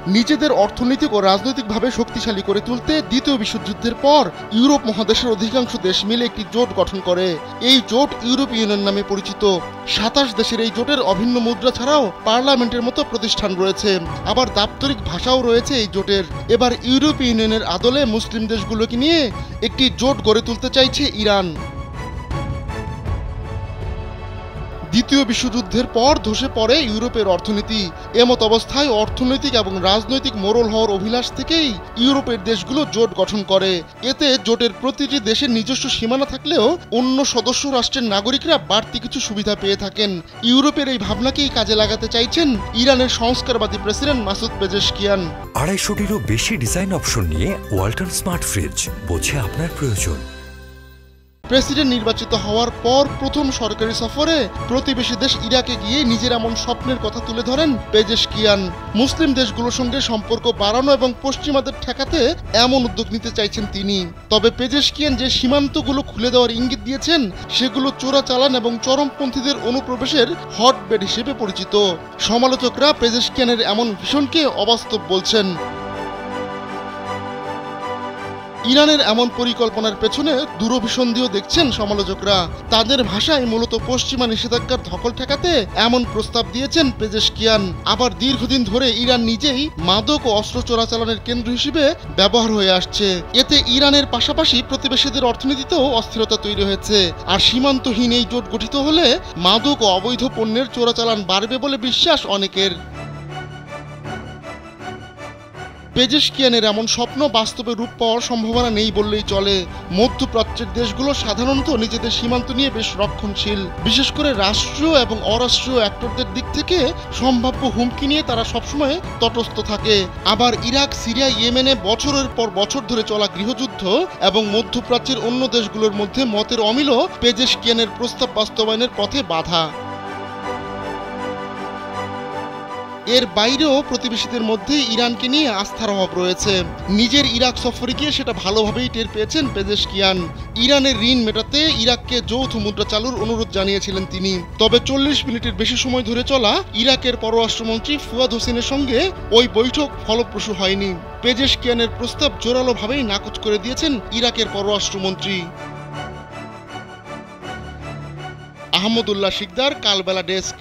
নিজেদের অর্থনৈতিক ও রাজনৈতিকভাবে শক্তিশালী করে তুলতে দ্বিতীয় বিশ্বযুদ্ধের পর ইউরোপ মহাদেশের অধিকাংশ দেশ মিলে একটি জোট গঠন করে। এই জোট ইউরোপীয় ইউনিয়ন নামে পরিচিত। ২৭ দেশের এই জোটের অভিন্ন মুদ্রা ছাড়াও পার্লামেন্টের মতো প্রতিষ্ঠান রয়েছে, আবার দাপ্তরিক ভাষাও রয়েছে এই জোটের। এবার ইউরোপীয় ইউনিয়নের আদলে মুসলিম দেশগুলোকে নিয়ে একটি জোট গড়ে তুলতে চাইছে ইরান। দ্বিতীয় বিশ্বযুদ্ধের পর ধসে পড়ে ইউরোপের অর্থনীতি। এমত অবস্থায় অর্থনৈতিক এবং রাজনৈতিক মোড়ল হওয়ার অভিলাষ থেকেই ইউরোপের দেশগুলো জোট গঠন করে। এতে জোটের প্রতিটি দেশের নিজস্ব সীমানা থাকলেও অন্য সদস্য রাষ্ট্রের নাগরিকরা বাড়তি কিছু সুবিধা পেয়ে থাকেন। ইউরোপের এই ভাবনাকেই কাজে লাগাতে চাইছেন ইরানের সংস্কারবাদী প্রেসিডেন্ট মাসুদ পেজেশকিয়ান। ২৫০টিরও বেশি ডিজাইন অপশন নিয়ে ওয়ালটন স্মার্ট ফ্রিজ, বোঝে আপনার প্রয়োজন। প্রেসিডেন্ট নির্বাচিত হওয়ার পর প্রথম সরকারি সফরে প্রতিবেশী দেশ ইরাকে গিয়ে নিজের এমন স্বপ্নের কথা তুলে ধরেন পেজেশকিয়ান। মুসলিম দেশগুলোর সঙ্গে সম্পর্ক বাড়ানো এবং পশ্চিমাদের ঠেকাতে এমন উদ্যোগ নিতে চাইছেন তিনি। তবে পেজেশকিয়ান যে সীমান্তগুলো খুলে দেওয়ার ইঙ্গিত দিয়েছেন সেগুলো চোরাচালান এবং চরমপন্থীদের অনুপ্রবেশের হটবেড হিসেবে পরিচিত। সমালোচকরা পেজেশকিয়ানের এমন ভীষণকে অবাস্তব বলছেন। ইরানের এমন পরিকল্পনার পেছনে দূরভিসন্ধিও দেখছেন সমালোচকরা। তাদের ভাষায় মূলত পশ্চিমা নিষেধাজ্ঞার ধকল ঠেকাতে এমন প্রস্তাব দিয়েছেন পেজেশকিয়ান। আবার দীর্ঘদিন ধরে ইরান নিজেই মাদক ও অস্ত্র চোরাচালানের কেন্দ্র হিসেবে ব্যবহার হয়ে আসছে। এতে ইরানের পাশাপাশি প্রতিবেশীদের অর্থনীতিতেও অস্থিরতা তৈরি হয়েছে। আর সীমান্তহীন এই জোট গঠিত হলে মাদক ও অবৈধ পণ্যের চোরাচালান বাড়বে বলে বিশ্বাস অনেকের। পেজেশকিয়ানের এমন স্বপ্ন বাস্তবে রূপ পাওয়ার সম্ভাবনা নেই বললেই চলে। মধ্যপ্রাচ্যের দেশগুলো সাধারণত নিজেদের সীমান্ত নিয়ে বেশ রক্ষণশীল। বিশেষ করে রাষ্ট্রীয় এবং অরাষ্ট্রীয় অ্যাক্টরদের দিক থেকে সম্ভাব্য হুমকি নিয়ে তারা সবসময় তটস্থ থাকে। আবার ইরাক, সিরিয়া, ইয়েমেনে বছরের পর বছর ধরে চলা গৃহযুদ্ধ এবং মধ্যপ্রাচ্যের অন্য দেশগুলোর মধ্যে মতের অমিলও পেজেশকিয়ানের প্রস্তাব বাস্তবায়নের পথে বাধা। এর বাইরেও প্রতিবেশীদের মধ্যে ইরানকে নিয়ে আস্থার অভাব রয়েছে। নিজের ইরাক সফরে গিয়ে সেটা ভালোভাবেই টের পেয়েছেন পেজেশকিয়ান। ইরানের ঋণ মেটাতে ইরাককে যৌথ মুদ্রা চালুর অনুরোধ জানিয়েছিলেন তিনি। তবে ৪০ মিনিটের বেশি সময় ধরে চলা ইরাকের পররাষ্ট্রমন্ত্রী ফুয়াদ হোসেনের সঙ্গে ওই বৈঠক ফলপ্রসূ হয়নি। পেজেশকিয়ানের প্রস্তাব জোরালোভাবেই নাকচ করে দিয়েছেন ইরাকের পররাষ্ট্রমন্ত্রী। আহমদুল্লাহ শিকদার, কালবেলা ডেস্ক।